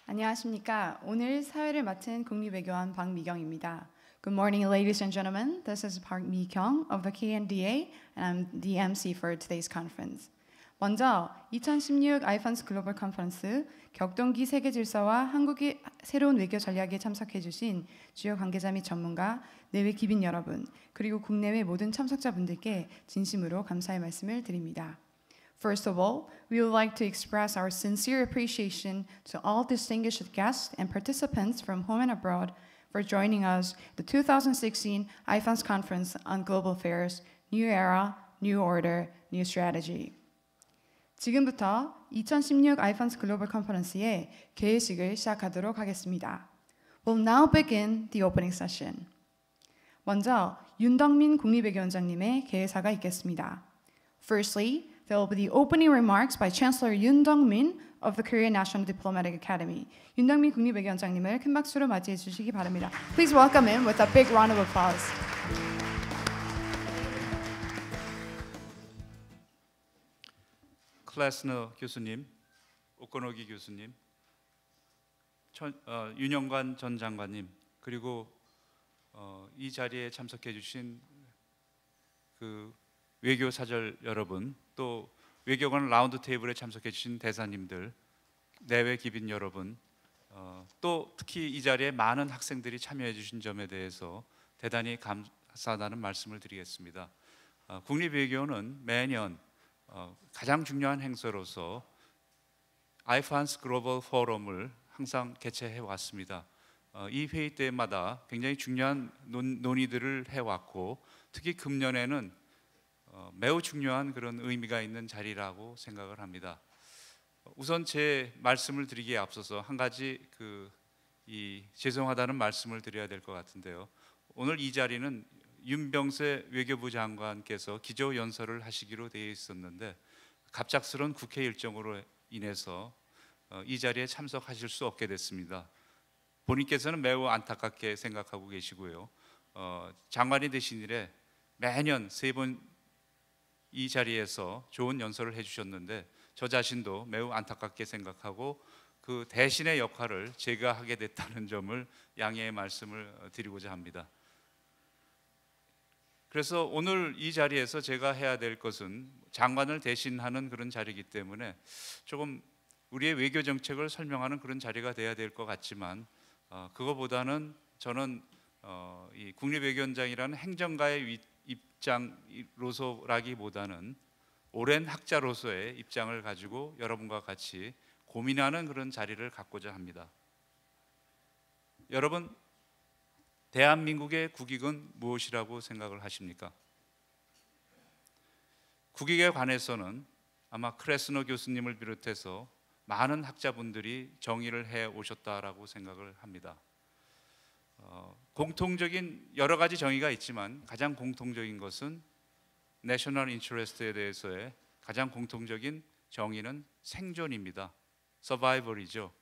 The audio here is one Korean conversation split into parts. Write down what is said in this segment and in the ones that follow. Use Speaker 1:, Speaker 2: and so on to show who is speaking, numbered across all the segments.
Speaker 1: 안녕하십니까. 오늘 사회를 맡은 국립외교원 박미경입니다. Good morning, ladies and gentlemen. This is Park Mi-kyung of the KNDA, and I'm the MC for today's conference. 먼저 2016 아이판스 글로벌 컨퍼런스 격동기 세계 질서와 한국의 새로운 외교 전략에 참석해 주신 주요 관계자 및 전문가, 내외 기빈 여러분, 그리고 국내외 모든 참석자분들께 진심으로 감사의 말씀을 드립니다. First of all, we would like to express our sincere appreciation to all distinguished guests and participants from home and abroad for joining us the 2016 IFANS Conference on Global Affairs, New Era, New Order, New Strategy. 지금부터 2016 IFANS 글로벌 컨퍼런스의 개회식을 시작하도록 하겠습니다. We'll now begin the opening session. 먼저 윤덕민 국립외교원장님의 개회사가 있겠습니다. Firstly, there will be the opening remarks by Chancellor Yoon Dong-min of the Korean National Diplomatic Academy. 윤덕민 국립외교원장님을 큰 박수로 맞이해 주시기 바랍니다. Please welcome him with a big round of applause.
Speaker 2: 클래스너 교수님, 오코노기 교수님, 윤영관 전 장관님, 그리고 이 자리에 참석해 주신 그 외교 사절 여러분, 또 외교관 라운드 테이블에 참석해 주신 대사님들, 내외 기빈 여러분, 또 특히 이 자리에 많은 학생들이 참여해 주신 점에 대해서 대단히 감사하다는 말씀을 드리겠습니다. 국립외교원은 매년 가장 중요한 행사로서 아이판스 글로벌 포럼을 항상 개최해 왔습니다. 이 회의 때마다 굉장히 중요한 논의들을 해왔고, 특히 금년에는 매우 중요한 그런 의미가 있는 자리라고 생각을 합니다. 우선 제 말씀을 드리기에 앞서서 한 가지 죄송하다는 말씀을 드려야 될 것 같은데요. 오늘 이 자리는 윤병세 외교부 장관께서 기조연설을 하시기로 되어 있었는데 갑작스러운 국회 일정으로 인해서 이 자리에 참석하실 수 없게 됐습니다. 본인께서는 매우 안타깝게 생각하고 계시고요. 장관이 되신 이래 매년 3번 이 자리에서 좋은 연설을 해주셨는데 저 자신도 매우 안타깝게 생각하고 그 대신의 역할을 제가 하게 됐다는 점을 양해의 말씀을 드리고자 합니다. 그래서 오늘 이 자리에서 제가 해야 될 것은 장관을 대신하는 그런 자리이기 때문에 조금 우리의 외교 정책을 설명하는 그런 자리가 돼야 될 것 같지만 그거보다는 저는 이 국립외교원장이라는 행정가의 입장으로서라기보다는 오랜 학자로서의 입장을 가지고 여러분과 같이 고민하는 그런 자리를 갖고자 합니다. 여러분, 대한민국의 국익은 무엇이라고 생각을 하십니까? 국익에 관해서는 아마 크레스너 교수님을 비롯해서 많은 학자분들이 정의를 해 오셨다라고 생각을 합니다. 공통적인 여러 가지 정의가 있지만 가장 공통적인 것은 내셔널 인터레스트에 대해서의 가장 공통적인 정의는 생존입니다. 서바이벌이죠.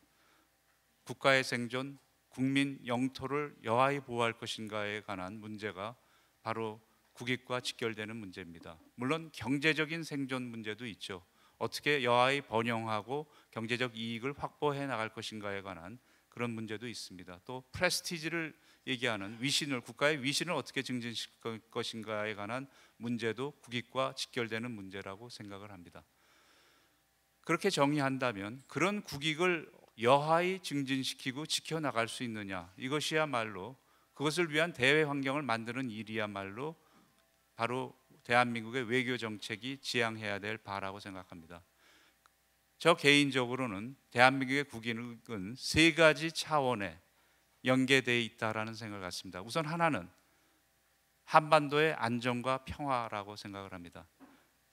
Speaker 2: 국가의 생존, 국민 영토를 여하이 보호할 것인가에 관한 문제가 바로 국익과 직결되는 문제입니다. 물론 경제적인 생존 문제도 있죠. 어떻게 여하이 번영하고 경제적 이익을 확보해 나갈 것인가에 관한 그런 문제도 있습니다. 또 프레스티지를 얘기하는 위신을, 국가의 위신을 어떻게 증진시킬 것인가에 관한 문제도 국익과 직결되는 문제라고 생각을 합니다. 그렇게 정의한다면 그런 국익을 여하이 증진시키고 지켜나갈 수 있느냐, 이것이야말로 그것을 위한 대외 환경을 만드는 일이야말로 바로 대한민국의 외교 정책이 지향해야 될 바라고 생각합니다. 저 개인적으로는 대한민국의 국익은 3가지 차원에 연계되어 있다라는 생각을 갖습니다. 우선 하나는 한반도의 안정과 평화라고 생각을 합니다.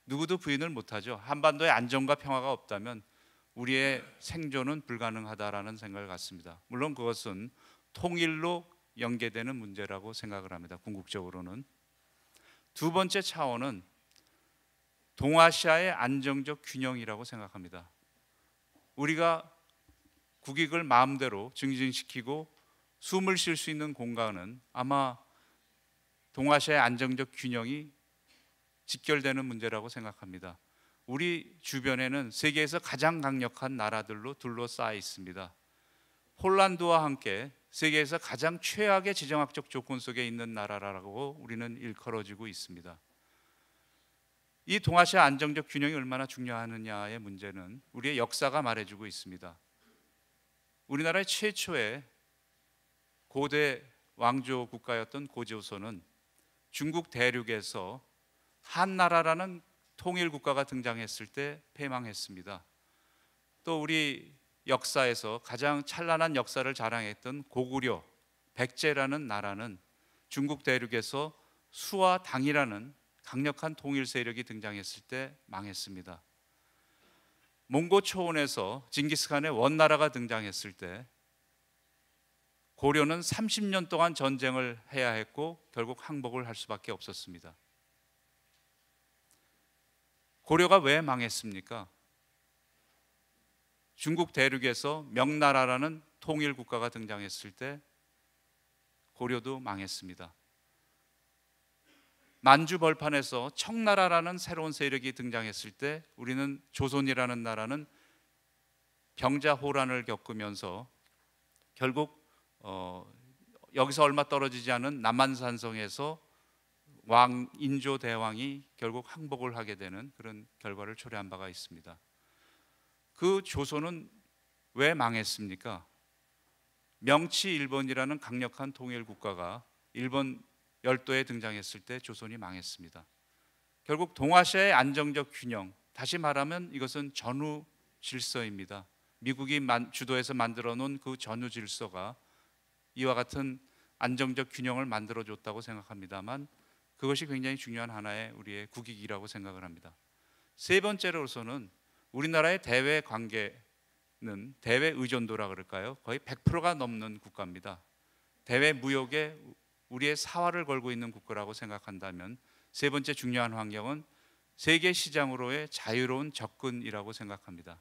Speaker 2: 누구도 부인을 못하죠. 한반도의 안정과 평화가 없다면 우리의 생존은 불가능하다라는 생각을 갖습니다. 물론 그것은 통일로 연계되는 문제라고 생각을 합니다. 궁극적으로는. 두 번째 차원은 동아시아의 안정적 균형이라고 생각합니다. 우리가 국익을 마음대로 증진시키고 숨을 쉴 수 있는 공간은 아마 동아시아의 안정적 균형이 직결되는 문제라고 생각합니다. 우리 주변에는 세계에서 가장 강력한 나라들로 둘러싸여 있습니다. 폴란드와 함께 세계에서 가장 최악의 지정학적 조건 속에 있는 나라라고 우리는 일컬어지고 있습니다. 이 동아시아 안정적 균형이 얼마나 중요하느냐의 문제는 우리의 역사가 말해주고 있습니다. 우리나라의 최초의 고대 왕조 국가였던 고조선은 중국 대륙에서 한나라라는 통일 국가가 등장했을 때 패망했습니다. 또 우리 역사에서 가장 찬란한 역사를 자랑했던 고구려, 백제라는 나라는 중국 대륙에서 수와 당이라는 강력한 통일 세력이 등장했을 때 망했습니다. 몽고 초원에서 징기스칸의 원나라가 등장했을 때 고려는 30년 동안 전쟁을 해야 했고 결국 항복을 할 수밖에 없었습니다. 고려가 왜 망했습니까? 중국 대륙에서 명나라라는 통일 국가가 등장했을 때 고려도 망했습니다. 만주 벌판에서 청나라라는 새로운 세력이 등장했을 때 우리는 조선이라는 나라는 병자호란을 겪으면서 결국 여기서 얼마 떨어지지 않은 남한산성에서 왕 인조 대왕이 결국 항복을 하게 되는 그런 결과를 초래한 바가 있습니다. 그 조선은 왜 망했습니까? 명치 일본이라는 강력한 통일 국가가 일본 열도에 등장했을 때 조선이 망했습니다. 결국 동아시아의 안정적 균형, 다시 말하면 이것은 전후 질서입니다. 미국이 주도해서 만들어 놓은 그 전후 질서가 이와 같은 안정적 균형을 만들어 줬다고 생각합니다만 그것이 굉장히 중요한 하나의 우리의 국익이라고 생각을 합니다. 세 번째로서는 우리나라의 대외 관계는 대외 의존도라 그럴까요? 거의 100%가 넘는 국가입니다. 대외 무역에 우리의 사활을 걸고 있는 국가라고 생각한다면 세 번째 중요한 환경은 세계 시장으로의 자유로운 접근이라고 생각합니다.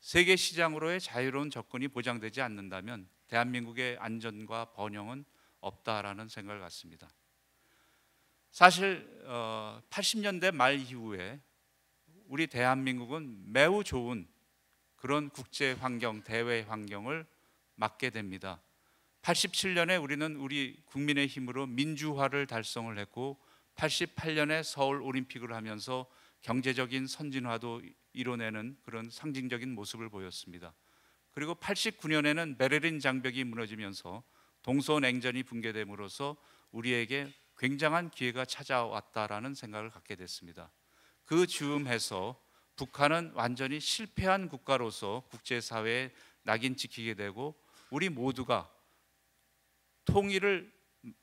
Speaker 2: 세계 시장으로의 자유로운 접근이 보장되지 않는다면 대한민국의 안전과 번영은 없다라는 생각을 갖습니다. 사실 80년대 말 이후에 우리 대한민국은 매우 좋은 그런 국제 환경, 대외 환경을 맞게 됩니다. 87년에 우리는 우리 국민의 힘으로 민주화를 달성을 했고 88년에 서울 올림픽을 하면서 경제적인 선진화도 이뤄내는 그런 상징적인 모습을 보였습니다. 그리고 89년에는 베를린 장벽이 무너지면서 동서냉전이 붕괴됨으로써 우리에게 굉장한 기회가 찾아왔다라는 생각을 갖게 됐습니다. 그 즈음해서 북한은 완전히 실패한 국가로서 국제사회에 낙인 찍히게 되고 우리 모두가 통일을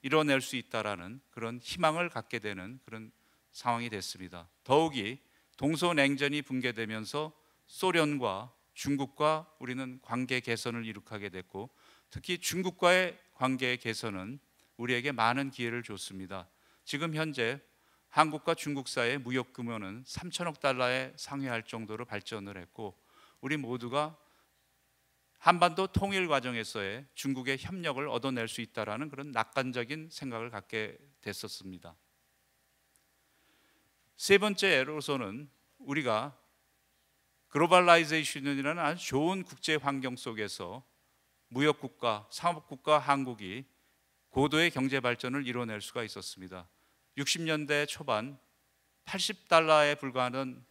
Speaker 2: 이뤄낼 수 있다라는 그런 희망을 갖게 되는 그런 상황이 됐습니다. 더욱이 동서냉전이 붕괴되면서 소련과 중국과 우리는 관계 개선을 이룩하게 됐고 특히 중국과의 관계 개선은 우리에게 많은 기회를 줬습니다. 지금 현재 한국과 중국 사이의 무역 규모는 3천억 달러에 상회할 정도로 발전을 했고 우리 모두가 한반도 통일 과정에서의 중국의 협력을 얻어낼 수 있다라는 그런 낙관적인 생각을 갖게 됐었습니다. 세 번째로서는 우리가 글로벌라이제이션이라는 아주 좋은 국제 환경 속에서 무역국가, 상업국가 한국이 고도의 경제 발전을 이뤄낼 수가 있었습니다. 60년대 초반 80달러에 불과하는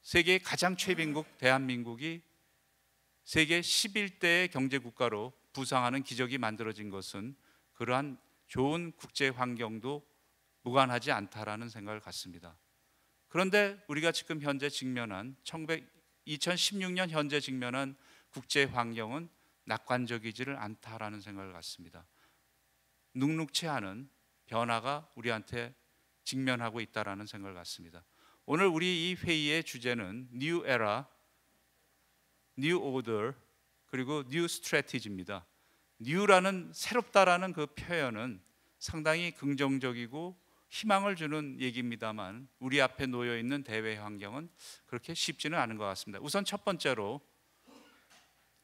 Speaker 2: 세계의 가장 최빈국 대한민국이 세계 11대의 경제국가로 부상하는 기적이 만들어진 것은 그러한 좋은 국제 환경도 무관하지 않다라는 생각을 갖습니다. 그런데 우리가 지금 현재 직면한 2016년 현재 직면한 국제 환경은 낙관적이지를 않다라는 생각을 갖습니다. 눅눅치 않은 변화가 우리한테 직면하고 있다라는 생각을 갖습니다. 오늘 우리 이 회의의 주제는 New Era, New Order 그리고 New Strategy입니다. New라는 새롭다라는 그 표현은 상당히 긍정적이고 희망을 주는 얘기입니다만 우리 앞에 놓여 있는 대외 환경은 그렇게 쉽지는 않은 것 같습니다. 우선 첫 번째로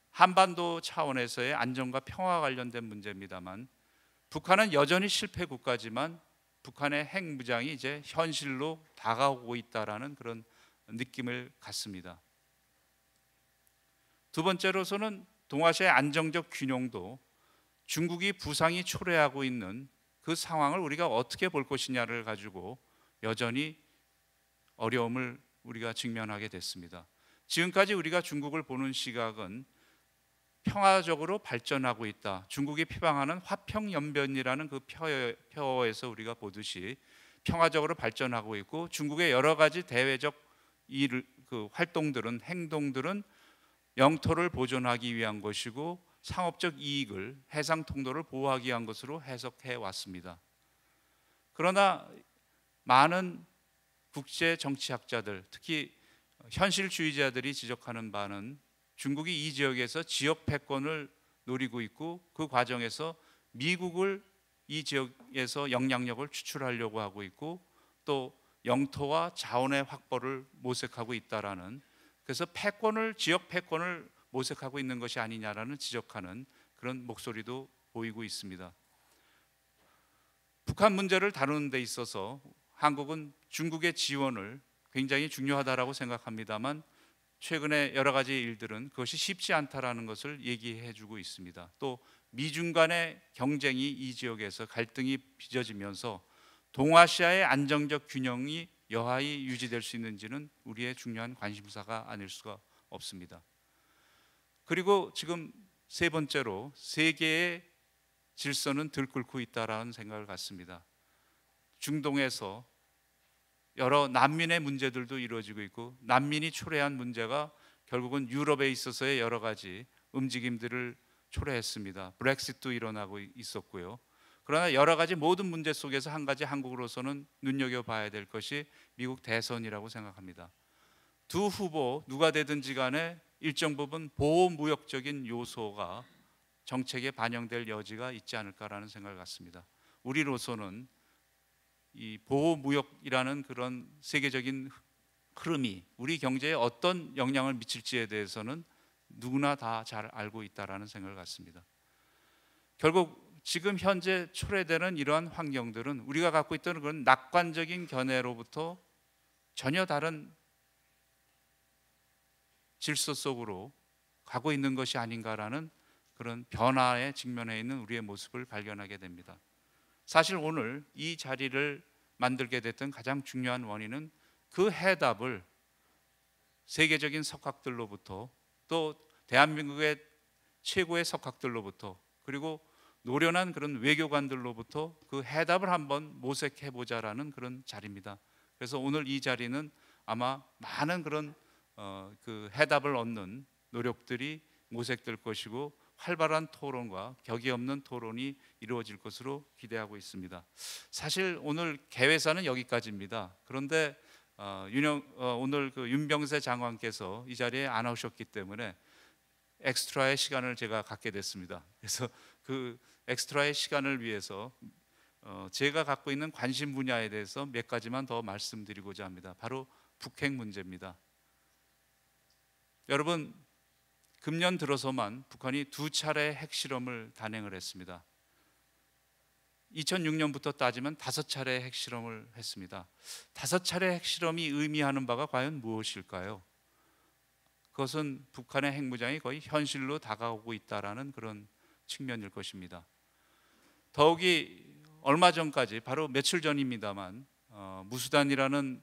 Speaker 2: 한반도 차원에서의 안정과 평화 관련된 문제입니다만 북한은 여전히 실패 국가지만 북한의 핵무장이 이제 현실로 다가오고 있다라는 그런 느낌을 갖습니다. 두 번째로서는 동아시아의 안정적 균형도 중국이 부상이 초래하고 있는 그 상황을 우리가 어떻게 볼 것이냐를 가지고 여전히 어려움을 우리가 직면하게 됐습니다. 지금까지 우리가 중국을 보는 시각은 평화적으로 발전하고 있다. 중국이 표방하는 화평연변이라는 그 표어에서 우리가 보듯이 평화적으로 발전하고 있고, 중국의 여러 가지 대외적 활동들은, 행동들은 영토를 보존하기 위한 것이고 상업적 이익을, 해상 통로를 보호하기 위한 것으로 해석해 왔습니다. 그러나 많은 국제 정치학자들, 특히 현실주의자들이 지적하는 바는 중국이 이 지역에서 지역 패권을 노리고 있고, 그 과정에서 미국을 이 지역에서 영향력을 추출하려고 하고 있고, 또 영토와 자원의 확보를 모색하고 있다라는, 그래서 지역 패권을 모색하고 있는 것이 아니냐라는 지적하는 그런 목소리도 보이고 있습니다. 북한 문제를 다루는 데 있어서 한국은 중국의 지원을 굉장히 중요하다라고 생각합니다만, 최근에 여러 가지 일들은 그것이 쉽지 않다라는 것을 얘기해 주고 있습니다. 또 미중 간의 경쟁이 이 지역에서 갈등이 빚어지면서 동아시아의 안정적 균형이 여하히 유지될 수 있는지는 우리의 중요한 관심사가 아닐 수가 없습니다. 그리고 지금 세 번째로, 세계의 질서는 들끓고 있다라는 생각을 갖습니다. 중동에서 여러 난민의 문제들도 이루어지고 있고, 난민이 초래한 문제가 결국은 유럽에 있어서의 여러 가지 움직임들을 초래했습니다. 브렉시트도 일어나고 있었고요. 그러나 여러 가지 모든 문제 속에서 한 가지 한국으로서는 눈여겨봐야 될 것이 미국 대선이라고 생각합니다. 두 후보 누가 되든지 간에 일정 부분 보호무역적인 요소가 정책에 반영될 여지가 있지 않을까라는 생각을 갖습니다. 우리로서는 이 보호무역이라는 그런 세계적인 흐름이 우리 경제에 어떤 영향을 미칠지에 대해서는 누구나 다 잘 알고 있다라는 생각을 갖습니다. 결국 지금 현재 초래되는 이러한 환경들은 우리가 갖고 있던 그런 낙관적인 견해로부터 전혀 다른 질서 속으로 가고 있는 것이 아닌가라는 그런 변화에 직면해 있는 우리의 모습을 발견하게 됩니다. 사실 오늘 이 자리를 만들게 됐던 가장 중요한 원인은 그 해답을 세계적인 석학들로부터, 또 대한민국의 최고의 석학들로부터, 그리고 노련한 그런 외교관들로부터 그 해답을 한번 모색해 보자라는 그런 자리입니다. 그래서 오늘 이 자리는 아마 많은 그런 그 해답을 얻는 노력들이 모색될 것이고, 활발한 토론과 격이 없는 토론이 이루어질 것으로 기대하고 있습니다. 사실 오늘 개회사는 여기까지입니다. 그런데 오늘 그 윤병세 장관께서 이 자리에 안 오셨기 때문에 엑스트라의 시간을 제가 갖게 됐습니다. 그래서 그 엑스트라의 시간을 위해서 제가 갖고 있는 관심 분야에 대해서 몇 가지만 더 말씀드리고자 합니다. 바로 북핵 문제입니다. 여러분, 금년 들어서만 북한이 2차례 핵실험을 단행을 했습니다. 2006년부터 따지면 5차례 핵실험을 했습니다. 5차례 핵실험이 의미하는 바가 과연 무엇일까요? 그것은 북한의 핵무장이 거의 현실로 다가오고 있다라는 그런 측면일 것입니다. 더욱이 얼마 전까지, 바로 며칠 전입니다만, 무수단이라는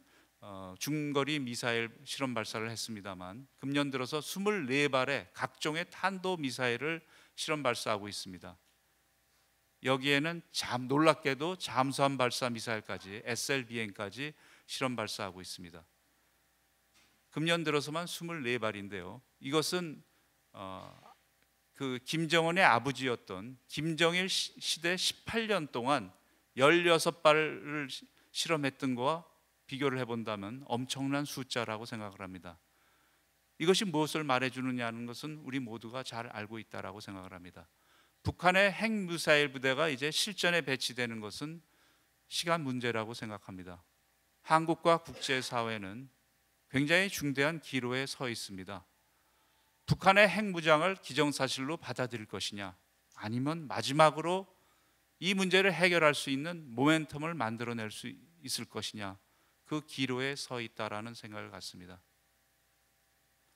Speaker 2: 중거리 미사일 실험 발사를 했습니다만, 금년 들어서 24발의 각종의 탄도 미사일을 실험 발사하고 있습니다. 여기에는 놀랍게도 잠수함 발사 미사일까지, SLBM까지 실험 발사하고 있습니다. 금년 들어서만 24발인데요. 이것은 그 김정은의 아버지였던 김정일 시대 18년 동안 16발을 실험했던 것과 비교를 해본다면 엄청난 숫자라고 생각을 합니다. 이것이 무엇을 말해주느냐는 것은 우리 모두가 잘 알고 있다라고 생각을 합니다. 북한의 핵미사일 부대가 이제 실전에 배치되는 것은 시간 문제라고 생각합니다. 한국과 국제사회는 굉장히 중대한 기로에 서 있습니다. 북한의 핵무장을 기정사실로 받아들일 것이냐, 아니면 마지막으로 이 문제를 해결할 수 있는 모멘텀을 만들어낼 수 있을 것이냐, 그 기로에 서 있다라는 생각을 갖습니다.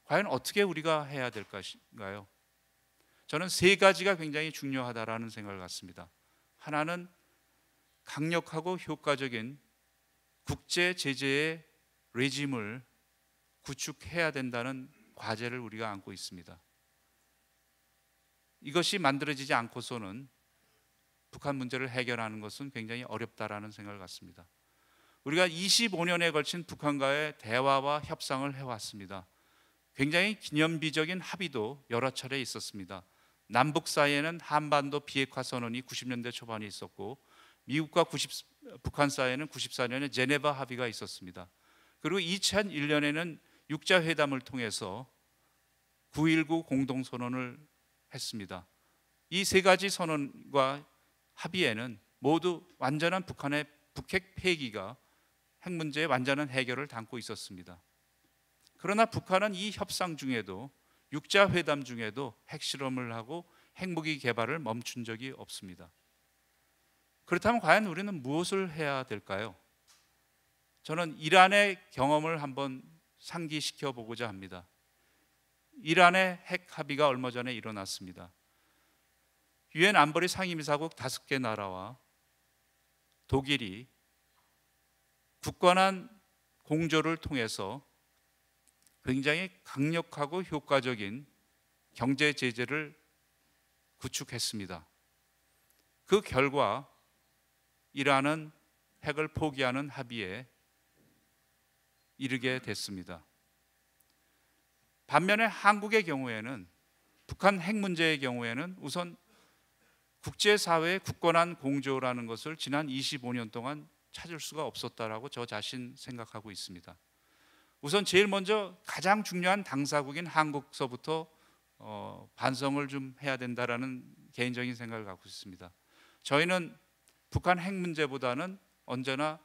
Speaker 2: 과연 어떻게 우리가 해야 될 것인가요? 저는 세 가지가 굉장히 중요하다라는 생각을 갖습니다. 하나는 강력하고 효과적인 국제 제재의 레짐을 구축해야 된다는 과제를 우리가 안고 있습니다. 이것이 만들어지지 않고서는 북한 문제를 해결하는 것은 굉장히 어렵다라는 생각을 갖습니다. 우리가 25년에 걸친 북한과의 대화와 협상을 해왔습니다. 굉장히 기념비적인 합의도 여러 차례 있었습니다. 남북 사이에는 한반도 비핵화 선언이 90년대 초반에 있었고, 미국과 북한 사이에는 94년에 제네바 합의가 있었습니다. 그리고 2001년에는 육자회담을 통해서 9.19 공동선언을 했습니다. 이 세 가지 선언과 합의에는 모두 완전한 북한의 북핵 폐기가 핵 문제의 완전한 해결을 담고 있었습니다. 그러나 북한은 이 협상 중에도, 육자회담 중에도 핵실험을 하고 핵무기 개발을 멈춘 적이 없습니다. 그렇다면 과연 우리는 무엇을 해야 될까요? 저는 이란의 경험을 한번 상기시켜 보고자 합니다. 이란의 핵 합의가 얼마 전에 일어났습니다. 유엔 안보리 상임이사국 5개 나라와 독일이 굳건한 공조를 통해서 굉장히 강력하고 효과적인 경제 제재를 구축했습니다. 그 결과 이란은 핵을 포기하는 합의에 이르게 됐습니다. 반면에 한국의 경우에는, 북한 핵 문제의 경우에는 우선 국제사회의 굳건한 공조라는 것을 지난 25년 동안 찾을 수가 없었다라고 저 자신 생각하고 있습니다. 우선 제일 먼저 가장 중요한 당사국인 한국서부터 반성을 좀 해야 된다라는 개인적인 생각을 갖고 있습니다. 저희는 북한 핵 문제보다는 언제나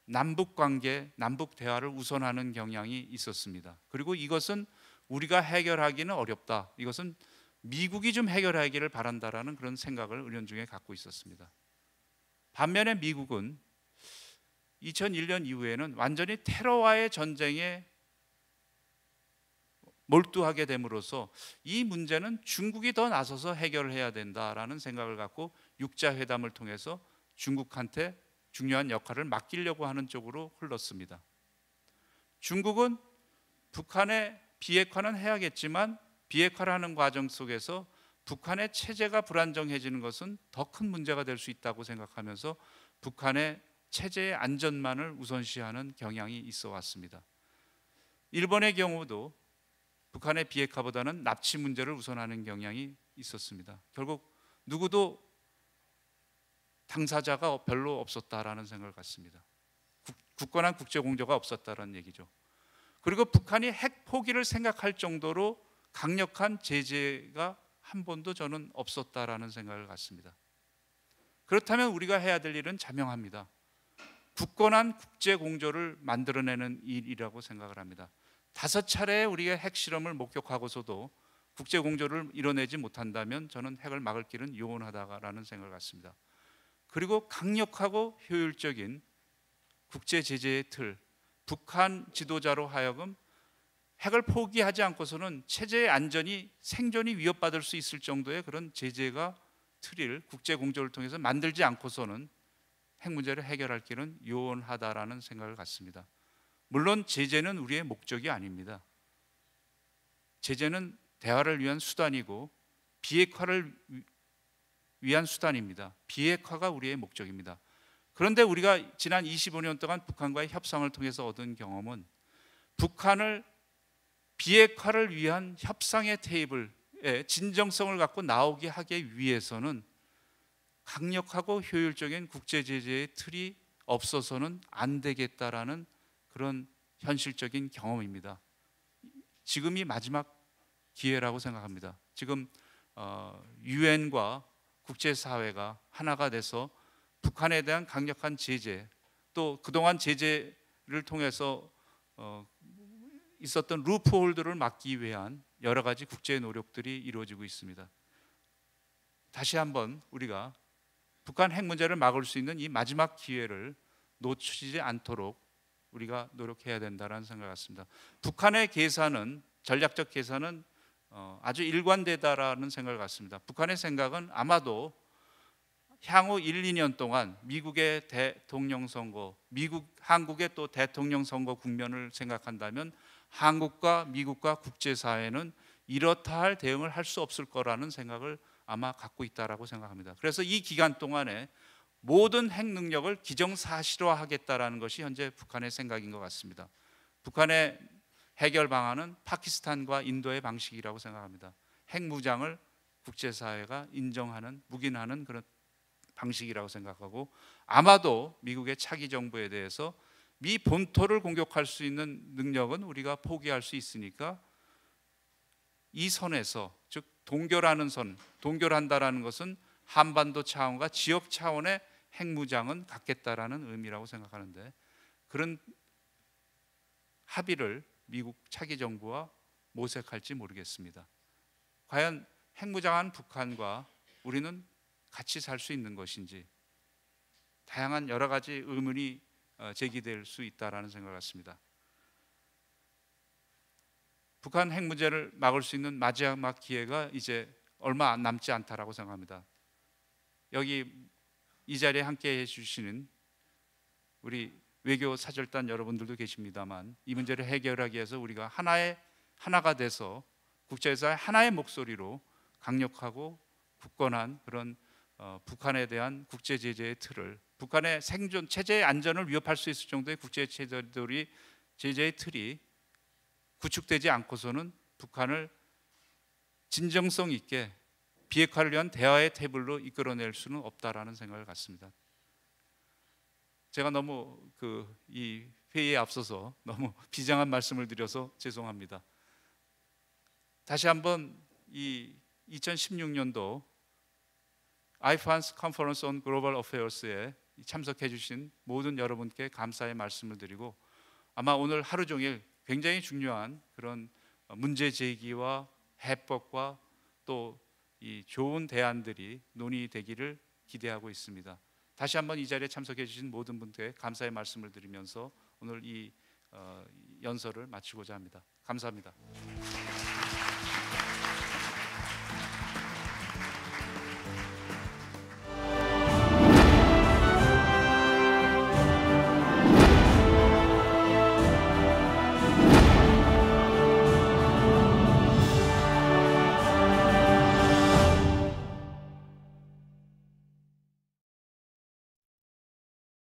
Speaker 2: 남북 관계, 남북 대화를 우선하는 경향이 있었습니다. 그리고 이것은 우리가 해결하기는 어렵다, 이것은 미국이 좀 해결하기를 바란다라는 그런 생각을 은연중에 갖고 있었습니다. 반면에 미국은 2001년 이후에는 완전히 테러와의 전쟁에 몰두하게 됨으로써 이 문제는 중국이 더 나서서 해결을 해야 된다라는 생각을 갖고 육자회담을 통해서 중국한테 중요한 역할을 맡기려고 하는 쪽으로 흘렀습니다. 중국은 북한의 비핵화는 해야겠지만 비핵화를 하는 과정 속에서 북한의 체제가 불안정해지는 것은 더 큰 문제가 될 수 있다고 생각하면서 북한의 체제의 안전만을 우선시하는 경향이 있어 왔습니다. 일본의 경우도 북한의 비핵화보다는 납치 문제를 우선하는 경향이 있었습니다. 결국 누구도 당사자가 별로 없었다라는 생각을 갖습니다. 굳건한 국제 공조가 없었다라는 얘기죠. 그리고 북한이 핵 포기를 생각할 정도로 강력한 제재가 한 번도 저는 없었다라는 생각을 갖습니다. 그렇다면 우리가 해야 될 일은 자명합니다. 굳건한 국제 공조를 만들어내는 일이라고 생각을 합니다. 5차례 우리가 핵실험을 목격하고서도 국제 공조를 이뤄내지 못한다면 저는 핵을 막을 길은 요원하다라는 생각을 갖습니다. 그리고 강력하고 효율적인 국제 제재의 틀, 북한 지도자로 하여금 핵을 포기하지 않고서는 체제의 안전이, 생존이 위협받을 수 있을 정도의 그런 제재가 틀을 국제 공조를 통해서 만들지 않고서는 핵 문제를 해결할 길은 요원하다라는 생각을 갖습니다. 물론 제재는 우리의 목적이 아닙니다. 제재는 대화를 위한 수단이고 비핵화를 위한 수단입니다. 비핵화가 우리의 목적입니다. 그런데 우리가 지난 25년 동안 북한과의 협상을 통해서 얻은 경험은 북한을 비핵화를 위한 협상의 테이블에 진정성을 갖고 나오게 하기 위해서는 강력하고 효율적인 국제 제재의 틀이 없어서는 안 되겠다라는 그런 현실적인 경험입니다. 지금이 마지막 기회라고 생각합니다. 지금 유엔과 국제사회가 하나가 돼서 북한에 대한 강력한 제재, 또 그동안 제재를 통해서 있었던 루프홀들을 막기 위한 여러 가지 국제 노력들이 이루어지고 있습니다. 다시 한번 우리가 북한 핵 문제를 막을 수 있는 이 마지막 기회를 놓치지 않도록 우리가 노력해야 된다는 생각을 갖습니다. 북한의 계산은, 전략적 계산은 아주 일관되다라는 생각을 갖습니다. 북한의 생각은 아마도 향후 1, 2년 동안 미국의 대통령 선거, 한국의 또 대통령 선거 국면을 생각한다면 한국과 미국과 국제사회는 이렇다 할 대응을 할 수 없을 거라는 생각을 아마 갖고 있다라고 생각합니다. 그래서 이 기간 동안에 모든 핵 능력을 기정사실화하겠다라는 것이 현재 북한의 생각인 것 같습니다. 북한의 해결 방안은 파키스탄과 인도의 방식이라고 생각합니다. 핵 무장을 국제사회가 인정하는, 묵인하는 그런 방식이라고 생각하고, 아마도 미국의 차기 정부에 대해서 미 본토를 공격할 수 있는 능력은 우리가 포기할 수 있으니까 이 선에서, 즉 동결하는 선, 동결한다라는 것은 한반도 차원과 지역 차원의 핵무장은 갖겠다라는 의미라고 생각하는데, 그런 합의를 미국 차기 정부와 모색할지 모르겠습니다. 과연 핵무장한 북한과 우리는 같이 살 수 있는 것인지, 다양한 여러 가지 의문이 제기될 수 있다라는 생각 같습니다. 북한 핵 문제를 막을 수 있는 마지막 기회가 이제 얼마 남지 않다라고 생각합니다. 여기 이 자리에 함께 해주시는 우리 외교 사절단 여러분들도 계십니다만, 이 문제를 해결하기 위해서 우리가 하나가 돼서 국제사회 하나의 목소리로 강력하고 굳건한 그런 북한에 대한 국제 제재의 틀을, 북한의 생존 체제의 안전을 위협할 수 있을 정도의 국제 제재의 틀이 구축되지 않고서는 북한을 진정성 있게 비핵화를 위한 대화의 테이블로 이끌어낼 수는 없다라는 생각을 갖습니다. 제가 너무 이 회의에 앞서서 너무 비장한 말씀을 드려서 죄송합니다. 다시 한번 이 2016년도 IFANS Conference on Global Affairs에 참석해 주신 모든 여러분께 감사의 말씀을 드리고, 아마 오늘 하루 종일 굉장히 중요한 그런 문제 제기와 해법과 또 이 좋은 대안들이 논의되기를 기대하고 있습니다. 다시 한번 이 자리에 참석해 주신 모든 분께 감사의 말씀을 드리면서 오늘 이 연설을 마치고자 합니다. 감사합니다.